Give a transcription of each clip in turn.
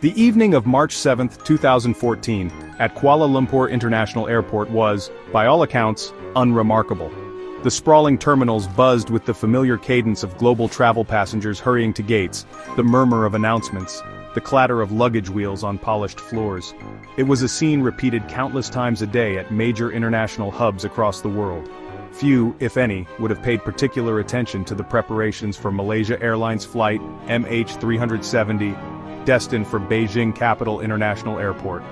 The evening of March 7, 2014, at Kuala Lumpur International Airport was, by all accounts, unremarkable. The sprawling terminals buzzed with the familiar cadence of global travel passengers hurrying to gates, the murmur of announcements, the clatter of luggage wheels on polished floors. It was a scene repeated countless times a day at major international hubs across the world. Few, if any, would have paid particular attention to the preparations for Malaysia Airlines flight MH370, destined for Beijing Capital International Airport.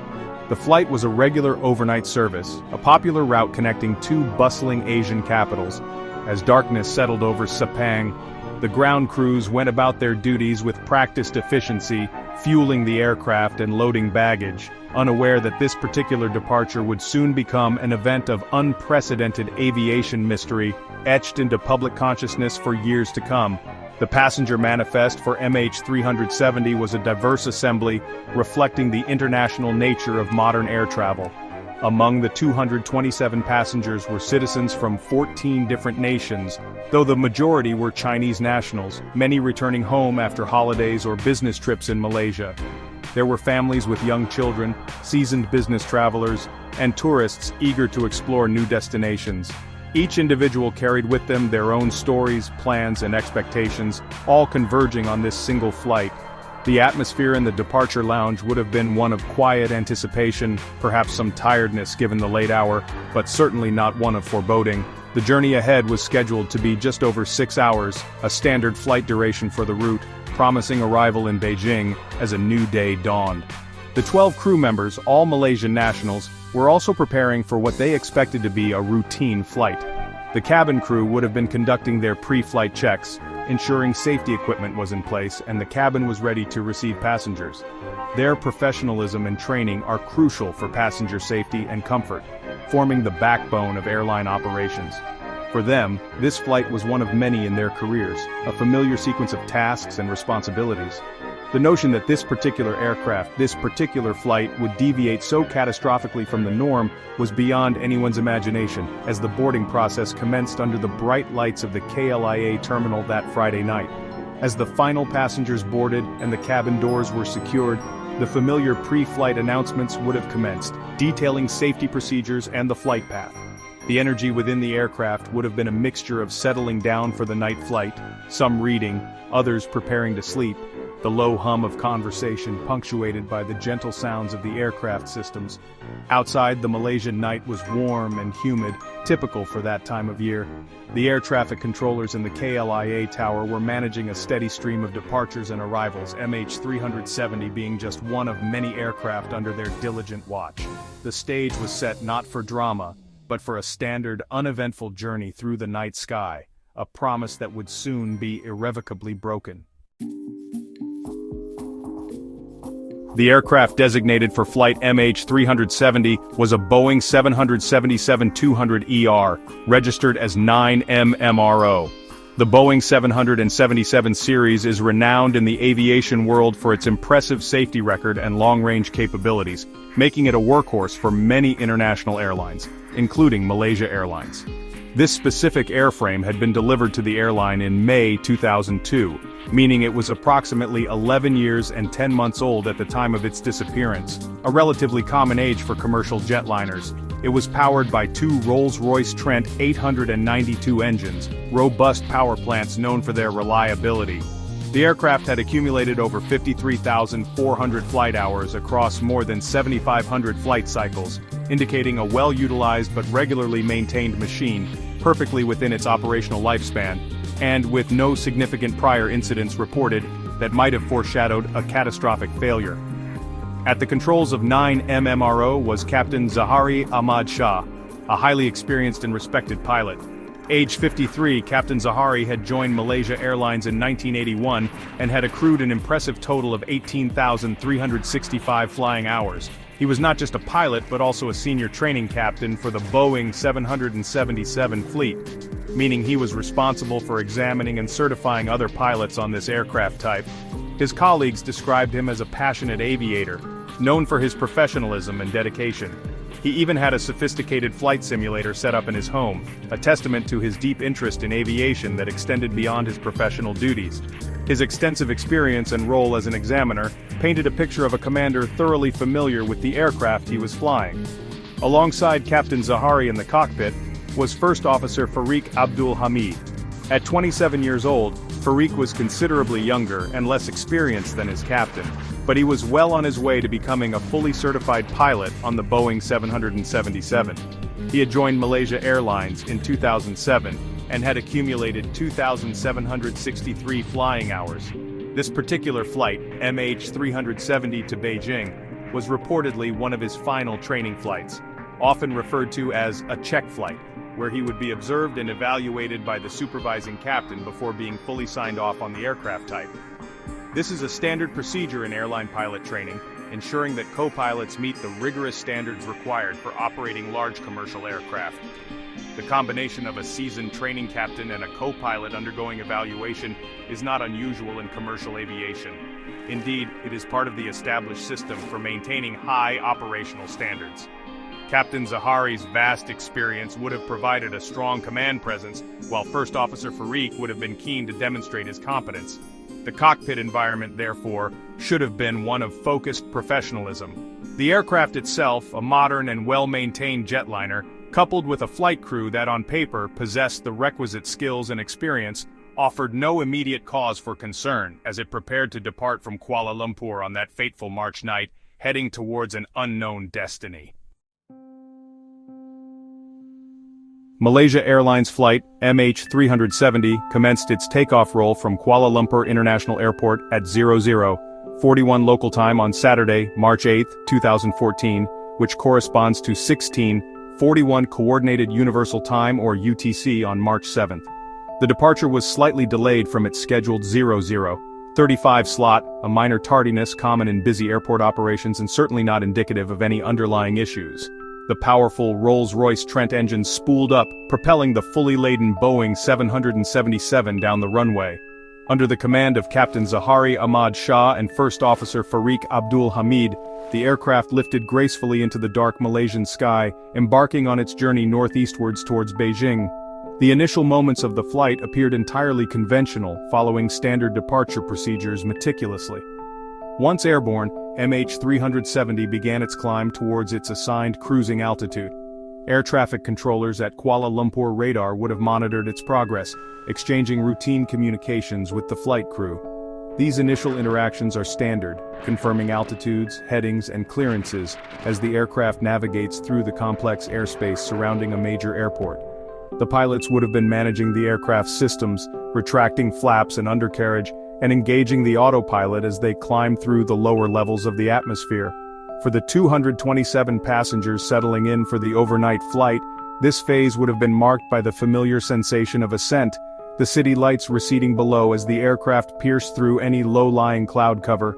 The flight was a regular overnight service, a popular route connecting two bustling Asian capitals. As darkness settled over Sepang, the ground crews went about their duties with practiced efficiency, fueling the aircraft and loading baggage, unaware that this particular departure would soon become an event of unprecedented aviation mystery, etched into public consciousness for years to come. The passenger manifest for MH370 was a diverse assembly, reflecting the international nature of modern air travel. Among the 227 passengers were citizens from 14 different nations, though the majority were Chinese nationals, many returning home after holidays or business trips in Malaysia. There were families with young children, seasoned business travelers, and tourists eager to explore new destinations. Each individual carried with them their own stories, plans, and expectations, all converging on this single flight. The atmosphere in the departure lounge would have been one of quiet anticipation, perhaps some tiredness given the late hour, but certainly not one of foreboding. The journey ahead was scheduled to be just over 6 hours, a standard flight duration for the route, promising arrival in Beijing as a new day dawned. The 12 crew members, all Malaysian nationals, were also preparing for what they expected to be a routine flight. The cabin crew would have been conducting their pre-flight checks, ensuring safety equipment was in place and the cabin was ready to receive passengers. Their professionalism and training are crucial for passenger safety and comfort, forming the backbone of airline operations. For them, this flight was one of many in their careers, a familiar sequence of tasks and responsibilities. The notion that this particular aircraft, this particular flight, would deviate so catastrophically from the norm was beyond anyone's imagination, as the boarding process commenced under the bright lights of the KLIA terminal that Friday night. As the final passengers boarded and the cabin doors were secured, the familiar pre-flight announcements would have commenced, detailing safety procedures and the flight path. The energy within the aircraft would have been a mixture of settling down for the night flight, some reading, others preparing to sleep, the low hum of conversation punctuated by the gentle sounds of the aircraft systems. Outside, the Malaysian night was warm and humid, typical for that time of year. The air traffic controllers in the KLIA tower were managing a steady stream of departures and arrivals, MH370 being just one of many aircraft under their diligent watch. The stage was set not for drama, but for a standard, uneventful journey through the night sky, a promise that would soon be irrevocably broken. The aircraft designated for flight MH370 was a Boeing 777-200ER, registered as 9MMRO. The Boeing 777 series is renowned in the aviation world for its impressive safety record and long-range capabilities, making it a workhorse for many international airlines, including Malaysia Airlines. This specific airframe had been delivered to the airline in May 2002, meaning it was approximately 11 years and 10 months old at the time of its disappearance, a relatively common age for commercial jetliners. It was powered by two Rolls-Royce Trent 892 engines, robust power plants known for their reliability. The aircraft had accumulated over 53,400 flight hours across more than 7,500 flight cycles, indicating a well-utilized but regularly maintained machine, perfectly within its operational lifespan, and with no significant prior incidents reported that might have foreshadowed a catastrophic failure. At the controls of 9MMRO was Captain Zahari Ahmad Shah, a highly experienced and respected pilot. Age 53, Captain Zahari had joined Malaysia Airlines in 1981 and had accrued an impressive total of 18,365 flying hours. He was not just a pilot but also a senior training captain for the Boeing 777 fleet, meaning he was responsible for examining and certifying other pilots on this aircraft type. His colleagues described him as a passionate aviator, known for his professionalism and dedication. He even had a sophisticated flight simulator set up in his home, a testament to his deep interest in aviation that extended beyond his professional duties. His extensive experience and role as an examiner painted a picture of a commander thoroughly familiar with the aircraft he was flying. Alongside Captain Zahari in the cockpit was First Officer Fariq Abdul Hamid. At 27 years old, Fariq was considerably younger and less experienced than his captain, but he was well on his way to becoming a fully certified pilot on the Boeing 777. He had joined Malaysia Airlines in 2007 and had accumulated 2,763 flying hours. This particular flight, MH370 to Beijing, was reportedly one of his final training flights, often referred to as a check flight, where he would be observed and evaluated by the supervising captain before being fully signed off on the aircraft type. This is a standard procedure in airline pilot training, ensuring that co-pilots meet the rigorous standards required for operating large commercial aircraft. The combination of a seasoned training captain and a co-pilot undergoing evaluation is not unusual in commercial aviation. Indeed, it is part of the established system for maintaining high operational standards. Captain Zahari's vast experience would have provided a strong command presence, while First Officer Fariq would have been keen to demonstrate his competence. The cockpit environment, therefore, should have been one of focused professionalism. The aircraft itself, a modern and well-maintained jetliner, coupled with a flight crew that on paper possessed the requisite skills and experience, offered no immediate cause for concern as it prepared to depart from Kuala Lumpur on that fateful March night, heading towards an unknown destiny. Malaysia Airlines flight MH370 commenced its takeoff roll from Kuala Lumpur International Airport at 00:41 local time on Saturday, March 8, 2014, which corresponds to 16:41 Coordinated Universal Time or UTC on March 7. The departure was slightly delayed from its scheduled 00:35 slot, a minor tardiness common in busy airport operations and certainly not indicative of any underlying issues. The powerful Rolls-Royce Trent engine spooled up, propelling the fully laden Boeing 777 down the runway. Under the command of Captain Zahari Ahmad Shah and First Officer Fariq Abdul Hamid, the aircraft lifted gracefully into the dark Malaysian sky, embarking on its journey northeastwards towards Beijing. The initial moments of the flight appeared entirely conventional, following standard departure procedures meticulously. Once airborne, MH370 began its climb towards its assigned cruising altitude. Air traffic controllers at Kuala Lumpur radar would have monitored its progress, exchanging routine communications with the flight crew. These initial interactions are standard, confirming altitudes, headings, and clearances as the aircraft navigates through the complex airspace surrounding a major airport. The pilots would have been managing the aircraft's systems, retracting flaps and undercarriage, and engaging the autopilot as they climbed through the lower levels of the atmosphere. For the 227 passengers settling in for the overnight flight, this phase would have been marked by the familiar sensation of ascent, the city lights receding below as the aircraft pierced through any low-lying cloud cover.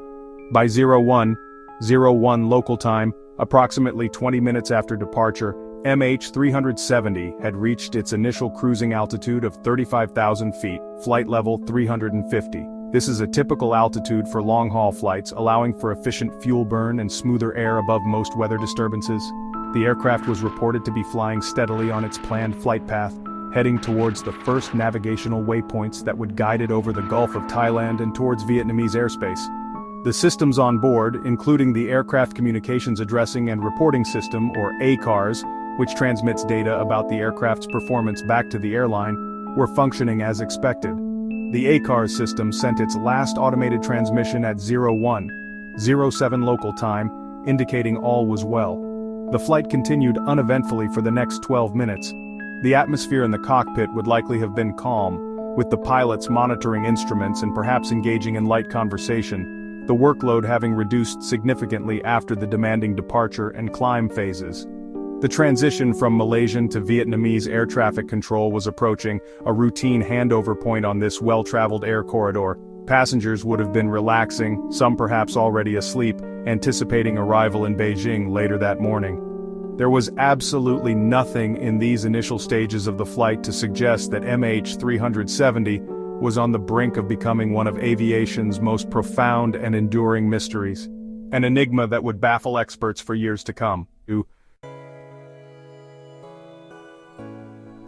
By 01:01 local time, approximately 20 minutes after departure, MH370 had reached its initial cruising altitude of 35,000 feet, flight level 350. This is a typical altitude for long-haul flights, allowing for efficient fuel burn and smoother air above most weather disturbances. The aircraft was reported to be flying steadily on its planned flight path, heading towards the first navigational waypoints that would guide it over the Gulf of Thailand and towards Vietnamese airspace. The systems on board, including the Aircraft Communications Addressing and Reporting System, or ACARS, which transmits data about the aircraft's performance back to the airline, were functioning as expected. The ACARS system sent its last automated transmission at 01:07 local time, indicating all was well. The flight continued uneventfully for the next 12 minutes. The atmosphere in the cockpit would likely have been calm, with the pilots monitoring instruments and perhaps engaging in light conversation, the workload having reduced significantly after the demanding departure and climb phases. The transition from Malaysian to Vietnamese air traffic control was approaching, a routine handover point on this well-traveled air corridor. Passengers would have been relaxing, some perhaps already asleep, anticipating arrival in Beijing later that morning. There was absolutely nothing in these initial stages of the flight to suggest that MH370 was on the brink of becoming one of aviation's most profound and enduring mysteries. An enigma that would baffle experts for years to come.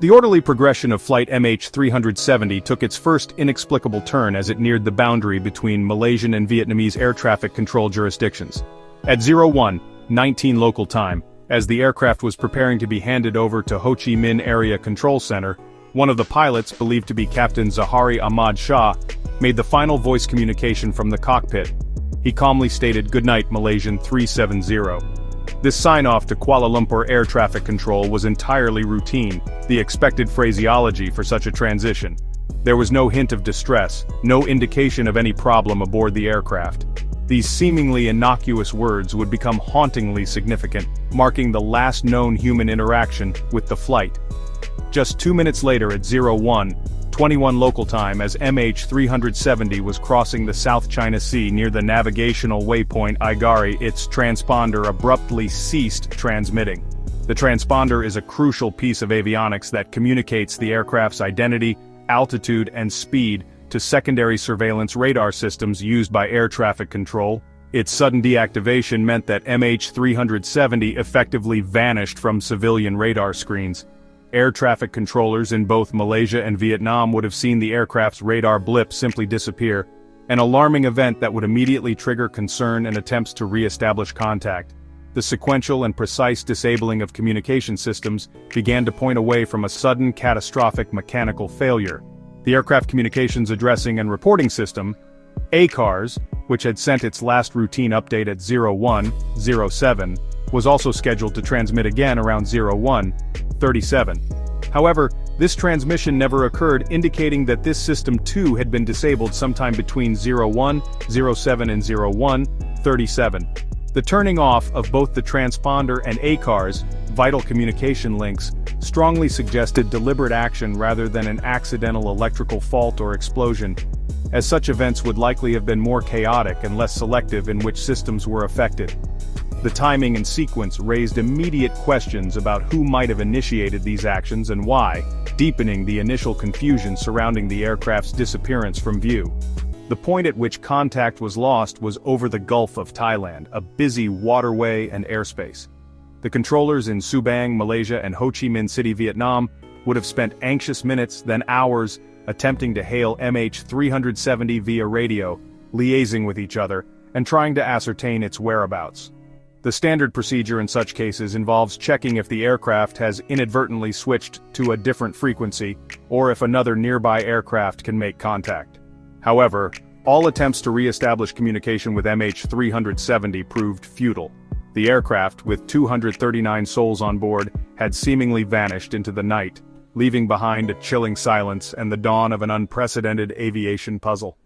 The orderly progression of flight MH370 took its first inexplicable turn as it neared the boundary between Malaysian and Vietnamese air traffic control jurisdictions. At 01:19 local time, as the aircraft was preparing to be handed over to Ho Chi Minh Area Control Center, one of the pilots, believed to be Captain Zahari Ahmad Shah, made the final voice communication from the cockpit. He calmly stated, "Good night, Malaysian 370. This sign-off to Kuala Lumpur air traffic control was entirely routine, the expected phraseology for such a transition. There was no hint of distress, no indication of any problem aboard the aircraft. These seemingly innocuous words would become hauntingly significant, marking the last known human interaction with the flight. Just 2 minutes later at 01:21 local time, as MH370 was crossing the South China Sea near the navigational waypoint Igari, its transponder abruptly ceased transmitting. The transponder is a crucial piece of avionics that communicates the aircraft's identity, altitude, and speed to secondary surveillance radar systems used by air traffic control. Its sudden deactivation meant that MH370 effectively vanished from civilian radar screens. Air traffic controllers in both Malaysia and Vietnam would have seen the aircraft's radar blip simply disappear, an alarming event that would immediately trigger concern and attempts to re-establish contact. The sequential and precise disabling of communication systems began to point away from a sudden catastrophic mechanical failure. The Aircraft Communications Addressing and Reporting System, ACARS, which had sent its last routine update at 01:07, was also scheduled to transmit again around 01:37. However, this transmission never occurred, indicating that this system too had been disabled sometime between 01:07 and 01:37. The turning off of both the transponder and ACARS, vital communication links, strongly suggested deliberate action rather than an accidental electrical fault or explosion, as such events would likely have been more chaotic and less selective in which systems were affected. The timing and sequence raised immediate questions about who might have initiated these actions and why, deepening the initial confusion surrounding the aircraft's disappearance from view. The point at which contact was lost was over the Gulf of Thailand, a busy waterway and airspace. The controllers in Subang, Malaysia and Ho Chi Minh City, Vietnam, would have spent anxious minutes, then hours, attempting to hail MH370 via radio, liaising with each other, and trying to ascertain its whereabouts. The standard procedure in such cases involves checking if the aircraft has inadvertently switched to a different frequency, or if another nearby aircraft can make contact. However, all attempts to re-establish communication with MH370 proved futile. The aircraft, with 239 souls on board, had seemingly vanished into the night, leaving behind a chilling silence and the dawn of an unprecedented aviation puzzle.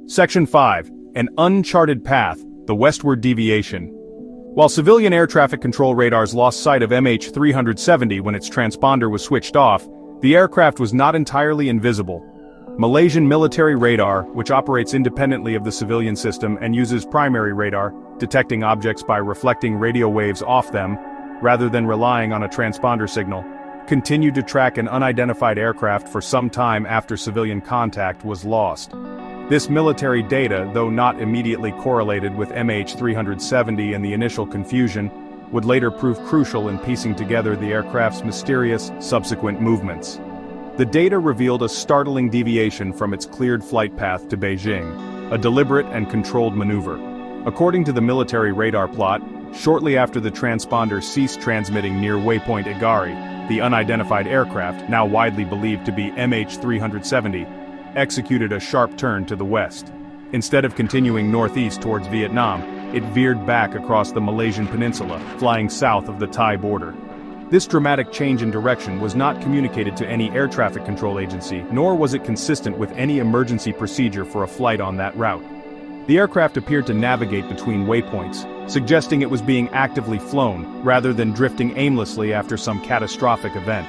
Section 5. An uncharted path, the Westward Deviation. While civilian air traffic control radars lost sight of MH370 when its transponder was switched off, the aircraft was not entirely invisible. Malaysian military radar, which operates independently of the civilian system and uses primary radar, detecting objects by reflecting radio waves off them, rather than relying on a transponder signal, continued to track an unidentified aircraft for some time after civilian contact was lost. This military data, though not immediately correlated with MH370 and the initial confusion, would later prove crucial in piecing together the aircraft's mysterious, subsequent movements. The data revealed a startling deviation from its cleared flight path to Beijing, a deliberate and controlled maneuver. According to the military radar plot, shortly after the transponder ceased transmitting near waypoint Igari, the unidentified aircraft, now widely believed to be MH370, executed a sharp turn to the west. Instead of continuing northeast towards Vietnam, it veered back across the Malaysian peninsula, flying south of the Thai border. This dramatic change in direction was not communicated to any air traffic control agency, nor was it consistent with any emergency procedure for a flight on that route. The aircraft appeared to navigate between waypoints, suggesting it was being actively flown, rather than drifting aimlessly after some catastrophic event.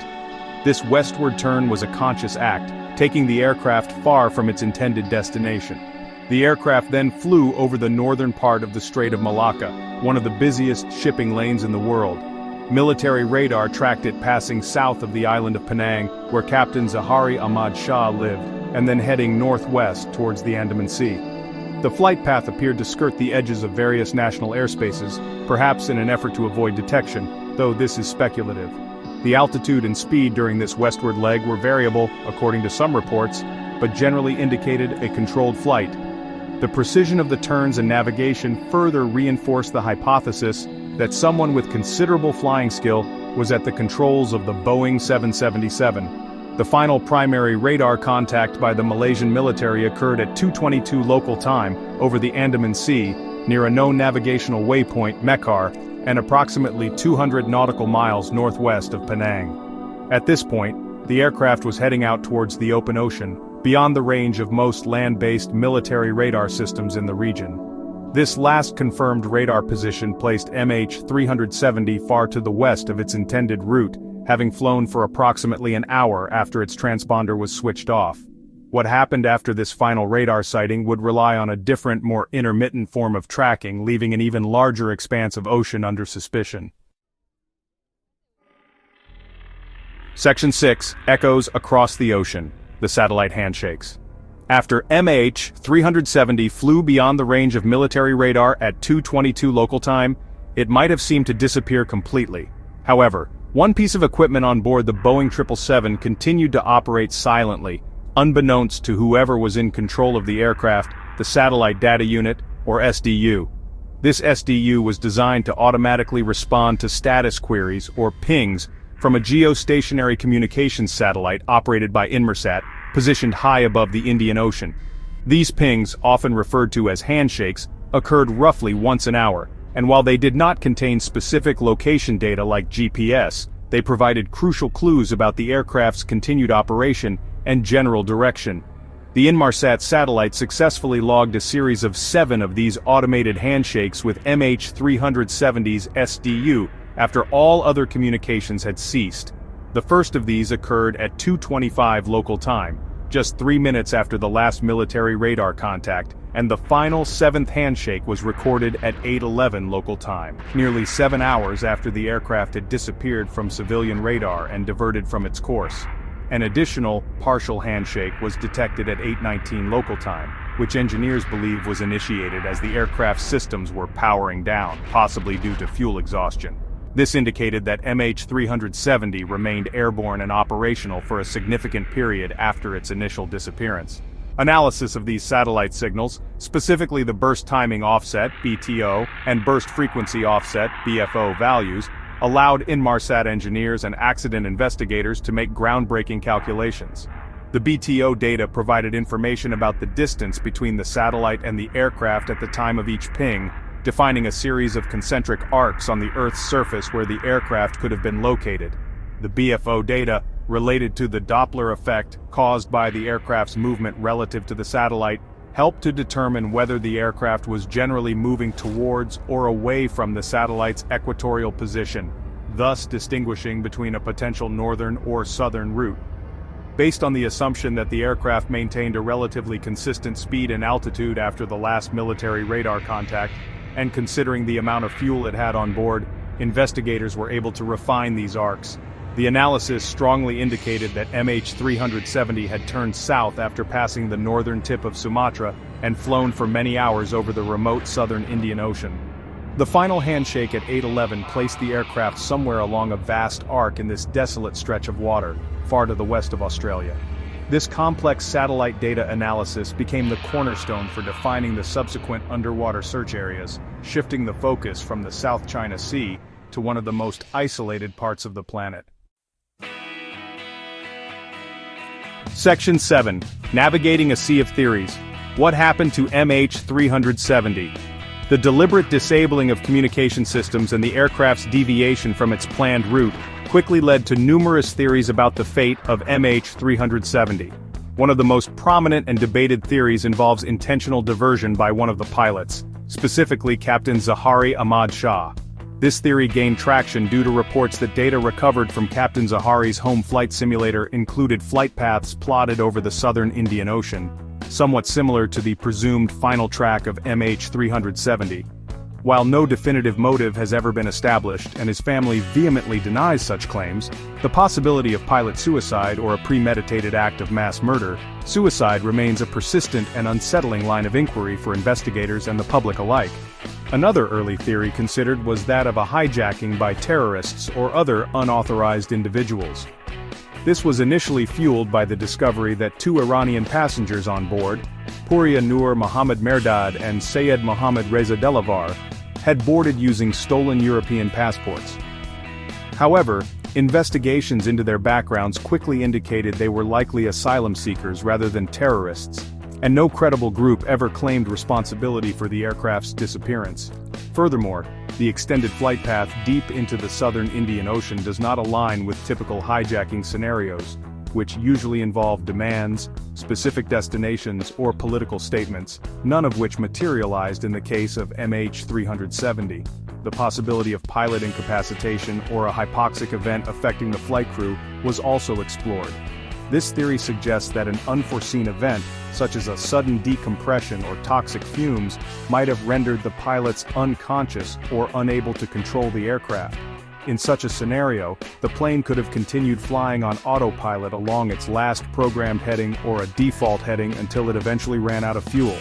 This westward turn was a conscious act, taking the aircraft far from its intended destination. The aircraft then flew over the northern part of the Strait of Malacca, one of the busiest shipping lanes in the world. Military radar tracked it passing south of the island of Penang, where Captain Zahari Ahmad Shah lived, and then heading northwest towards the Andaman Sea. The flight path appeared to skirt the edges of various national airspaces, perhaps in an effort to avoid detection, though this is speculative. The altitude and speed during this westward leg were variable, according to some reports, but generally indicated a controlled flight. The precision of the turns and navigation further reinforced the hypothesis that someone with considerable flying skill was at the controls of the Boeing 777. The final primary radar contact by the Malaysian military occurred at 2:22 local time over the Andaman Sea, near a known navigational waypoint, Mekar, and approximately 200 nautical miles northwest of Penang. At this point, the aircraft was heading out towards the open ocean, beyond the range of most land-based military radar systems in the region. This last confirmed radar position placed MH370 far to the west of its intended route, having flown for approximately an hour after its transponder was switched off. What happened after this final radar sighting would rely on a different, more intermittent form of tracking, leaving an even larger expanse of ocean under suspicion. Section 6. Echoes across the ocean. The Satellite Handshakes. After MH370 flew beyond the range of military radar at 2:22 local time, it might have seemed to disappear completely. However, one piece of equipment on board the Boeing 777 continued to operate silently, unbeknownst to whoever was in control of the aircraft, the Satellite Data Unit, or SDU. This SDU was designed to automatically respond to status queries, or pings, from a geostationary communications satellite operated by Inmarsat, positioned high above the Indian Ocean. These pings, often referred to as handshakes, occurred roughly once an hour, and while they did not contain specific location data like GPS, they provided crucial clues about the aircraft's continued operation and general direction. The Inmarsat satellite successfully logged a series of 7 of these automated handshakes with MH370's SDU after all other communications had ceased. The first of these occurred at 2:25 local time, just 3 minutes after the last military radar contact, and the final 7th handshake was recorded at 8:11 local time, nearly 7 hours after the aircraft had disappeared from civilian radar and diverted from its course. An additional, partial handshake was detected at 8:19 local time, which engineers believe was initiated as the aircraft's systems were powering down, possibly due to fuel exhaustion. This indicated that MH370 remained airborne and operational for a significant period after its initial disappearance. Analysis of these satellite signals, specifically the burst timing offset (BTO) and burst frequency offset (BFO) values, allowed Inmarsat engineers and accident investigators to make groundbreaking calculations. The BTO data provided information about the distance between the satellite and the aircraft at the time of each ping, defining a series of concentric arcs on the Earth's surface where the aircraft could have been located. The BFO data, related to the Doppler effect caused by the aircraft's movement relative to the satellite, helped to determine whether the aircraft was generally moving towards or away from the satellite's equatorial position, thus distinguishing between a potential northern or southern route. Based on the assumption that the aircraft maintained a relatively consistent speed and altitude after the last military radar contact, and considering the amount of fuel it had on board, investigators were able to refine these arcs. The analysis strongly indicated that MH370 had turned south after passing the northern tip of Sumatra and flown for many hours over the remote southern Indian Ocean. The final handshake at 8:11 placed the aircraft somewhere along a vast arc in this desolate stretch of water, far to the west of Australia. This complex satellite data analysis became the cornerstone for defining the subsequent underwater search areas, shifting the focus from the South China Sea to one of the most isolated parts of the planet. Section 7. Navigating a Sea of Theories. What happened to MH370? The deliberate disabling of communication systems and the aircraft's deviation from its planned route quickly led to numerous theories about the fate of MH370. One of the most prominent and debated theories involves intentional diversion by one of the pilots, specifically Captain Zahari Ahmad Shah. This theory gained traction due to reports that data recovered from Captain Zahari's home flight simulator included flight paths plotted over the southern Indian Ocean, somewhat similar to the presumed final track of MH370. While no definitive motive has ever been established and his family vehemently denies such claims, the possibility of pilot suicide or a premeditated act of mass murder, suicide remains a persistent and unsettling line of inquiry for investigators and the public alike. Another early theory considered was that of a hijacking by terrorists or other unauthorized individuals. This was initially fueled by the discovery that two Iranian passengers on board, Pouria Noor Mohammad Merdad and Sayed Mohammad Reza Delavar, had boarded using stolen European passports. However, investigations into their backgrounds quickly indicated they were likely asylum seekers rather than terrorists, and no credible group ever claimed responsibility for the aircraft's disappearance. Furthermore, the extended flight path deep into the southern Indian Ocean does not align with typical hijacking scenarios, which usually involve demands, specific destinations, or political statements, none of which materialized in the case of MH370. The possibility of pilot incapacitation or a hypoxic event affecting the flight crew was also explored. This theory suggests that an unforeseen event, such as a sudden decompression or toxic fumes, might have rendered the pilots unconscious or unable to control the aircraft. In such a scenario, the plane could have continued flying on autopilot along its last programmed heading or a default heading until it eventually ran out of fuel.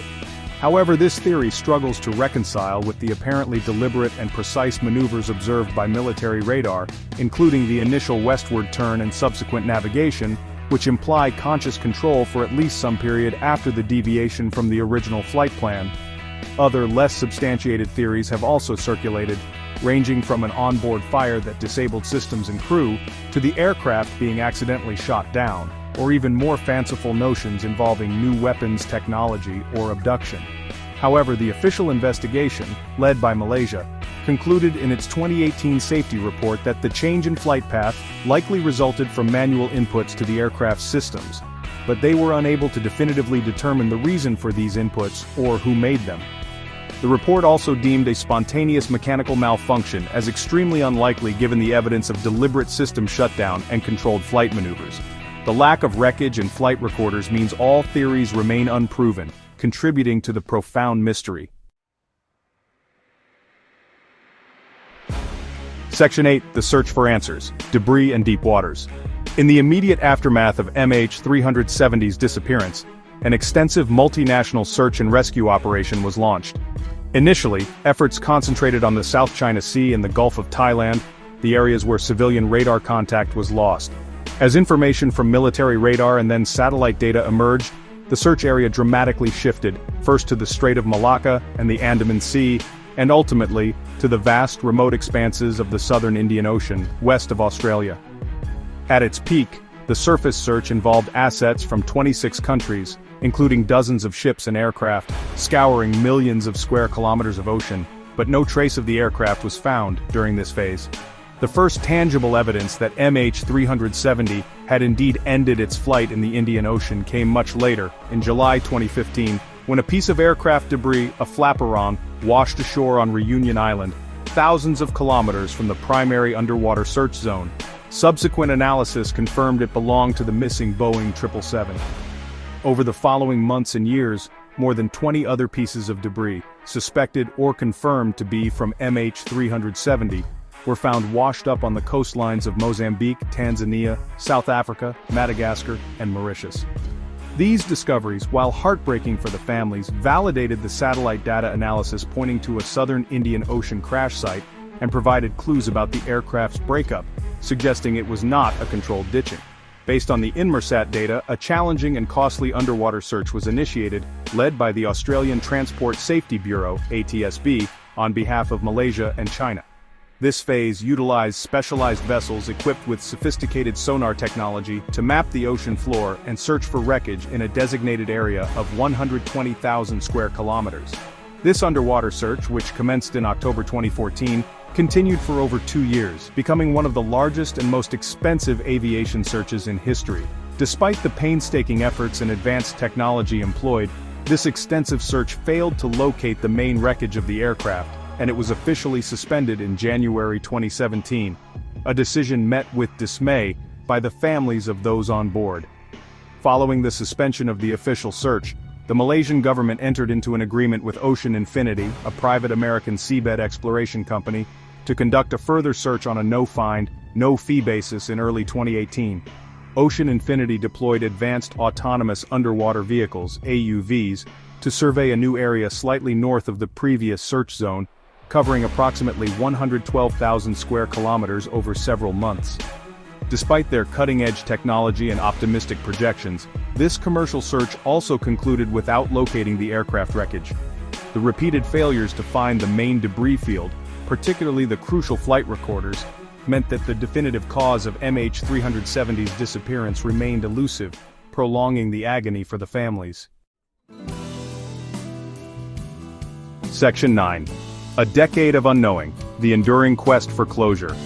However, this theory struggles to reconcile with the apparently deliberate and precise maneuvers observed by military radar, including the initial westward turn and subsequent navigation, which imply conscious control for at least some period after the deviation from the original flight plan. Other less substantiated theories have also circulated, ranging from an onboard fire that disabled systems and crew, to the aircraft being accidentally shot down, or even more fanciful notions involving new weapons technology or abduction. However, the official investigation, led by Malaysia, concluded in its 2018 safety report that the change in flight path likely resulted from manual inputs to the aircraft's systems, but they were unable to definitively determine the reason for these inputs or who made them. The report also deemed a spontaneous mechanical malfunction as extremely unlikely given the evidence of deliberate system shutdown and controlled flight maneuvers. The lack of wreckage and flight recorders means all theories remain unproven, contributing to the profound mystery. Section 8, The Search for Answers, Debris and Deep Waters. In the immediate aftermath of MH370's disappearance, an extensive multinational search and rescue operation was launched. Initially, efforts concentrated on the South China Sea and the Gulf of Thailand, the areas where civilian radar contact was lost. As information from military radar and then satellite data emerged, the search area dramatically shifted, first to the Strait of Malacca and the Andaman Sea, and ultimately, to the vast remote expanses of the southern Indian Ocean, west of Australia. At its peak, the surface search involved assets from 26 countries, including dozens of ships and aircraft, scouring millions of square kilometers of ocean, but no trace of the aircraft was found during this phase. The first tangible evidence that MH370 had indeed ended its flight in the Indian Ocean came much later, in July 2015, when a piece of aircraft debris, a flaperon, washed ashore on Reunion Island, thousands of kilometers from the primary underwater search zone. Subsequent analysis confirmed it belonged to the missing Boeing 777. Over the following months and years, more than 20 other pieces of debris, suspected or confirmed to be from MH370, were found washed up on the coastlines of Mozambique, Tanzania, South Africa, Madagascar, and Mauritius. These discoveries, while heartbreaking for the families, validated the satellite data analysis pointing to a southern Indian Ocean crash site and provided clues about the aircraft's breakup, suggesting it was not a controlled ditching. Based on the Inmarsat data, a challenging and costly underwater search was initiated, led by the Australian Transport Safety Bureau, ATSB, on behalf of Malaysia and China. This phase utilized specialized vessels equipped with sophisticated sonar technology to map the ocean floor and search for wreckage in a designated area of 120,000 square kilometers. This underwater search, which commenced in October 2014, continued for over 2 years, becoming one of the largest and most expensive aviation searches in history. Despite the painstaking efforts and advanced technology employed, this extensive search failed to locate the main wreckage of the aircraft, and it was officially suspended in January 2017, a decision met with dismay by the families of those on board. Following the suspension of the official search, the Malaysian government entered into an agreement with Ocean Infinity, a private American seabed exploration company, to conduct a further search on a no-find, no-fee basis in early 2018. Ocean Infinity deployed advanced autonomous underwater vehicles, AUVs, to survey a new area slightly north of the previous search zone, covering approximately 112,000 square kilometers over several months. Despite their cutting-edge technology and optimistic projections, this commercial search also concluded without locating the aircraft wreckage. The repeated failures to find the main debris field, particularly the crucial flight recorders, meant that the definitive cause of MH370's disappearance remained elusive, prolonging the agony for the families. Section 9. A decade of unknowing, the enduring quest for closure.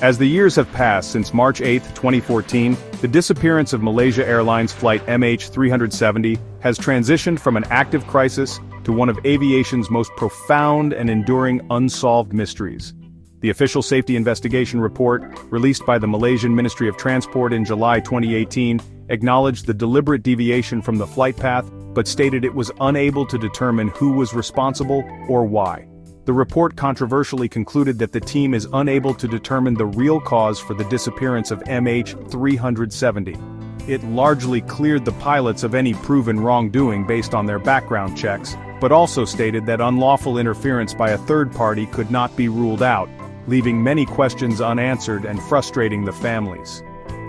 As the years have passed since March 8, 2014, the disappearance of Malaysia Airlines flight MH370 has transitioned from an active crisis to one of aviation's most profound and enduring unsolved mysteries. The official safety investigation report, released by the Malaysian Ministry of Transport in July 2018, acknowledged the deliberate deviation from the flight path, but stated it was unable to determine who was responsible or why. The report controversially concluded that the team is unable to determine the real cause for the disappearance of MH370. It largely cleared the pilots of any proven wrongdoing based on their background checks, but also stated that unlawful interference by a third party could not be ruled out, leaving many questions unanswered and frustrating the families.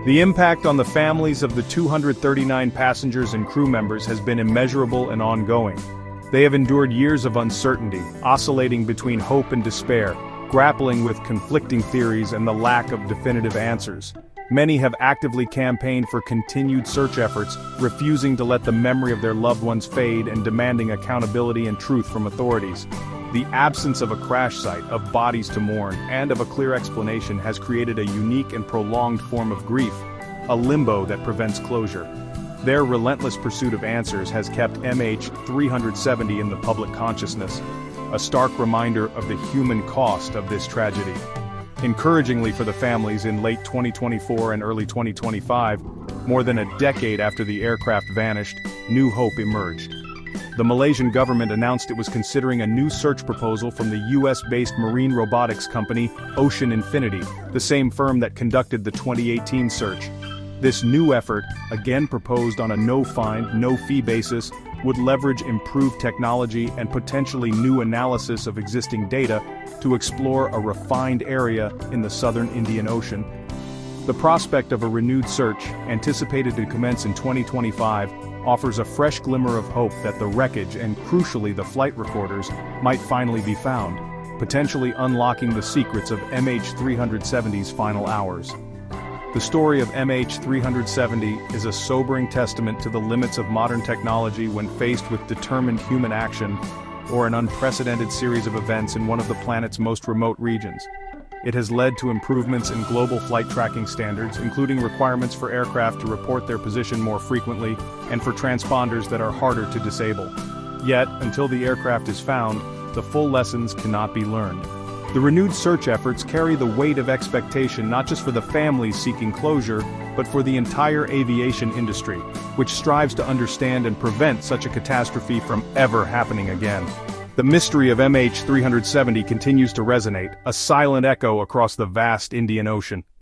The impact on the families of the 239 passengers and crew members has been immeasurable and ongoing. They have endured years of uncertainty, oscillating between hope and despair, grappling with conflicting theories and the lack of definitive answers. Many have actively campaigned for continued search efforts, refusing to let the memory of their loved ones fade and demanding accountability and truth from authorities. The absence of a crash site, of bodies to mourn, and of a clear explanation has created a unique and prolonged form of grief, a limbo that prevents closure. Their relentless pursuit of answers has kept MH370 in the public consciousness, a stark reminder of the human cost of this tragedy. Encouragingly for the families, in late 2024 and early 2025, more than a decade after the aircraft vanished, new hope emerged. The Malaysian government announced it was considering a new search proposal from the US-based marine robotics company Ocean Infinity, the same firm that conducted the 2018 search. This new effort, again proposed on a no-find, no-fee basis, would leverage improved technology and potentially new analysis of existing data to explore a refined area in the southern Indian Ocean. The prospect of a renewed search, anticipated to commence in 2025, offers a fresh glimmer of hope that the wreckage and, crucially, the flight recorders might finally be found, potentially unlocking the secrets of MH370's final hours. The story of MH370 is a sobering testament to the limits of modern technology when faced with determined human action, or an unprecedented series of events in one of the planet's most remote regions. It has led to improvements in global flight tracking standards, including requirements for aircraft to report their position more frequently, and for transponders that are harder to disable. Yet, until the aircraft is found, the full lessons cannot be learned. The renewed search efforts carry the weight of expectation not just for the families seeking closure, but for the entire aviation industry, which strives to understand and prevent such a catastrophe from ever happening again. The mystery of MH370 continues to resonate, a silent echo across the vast Indian Ocean.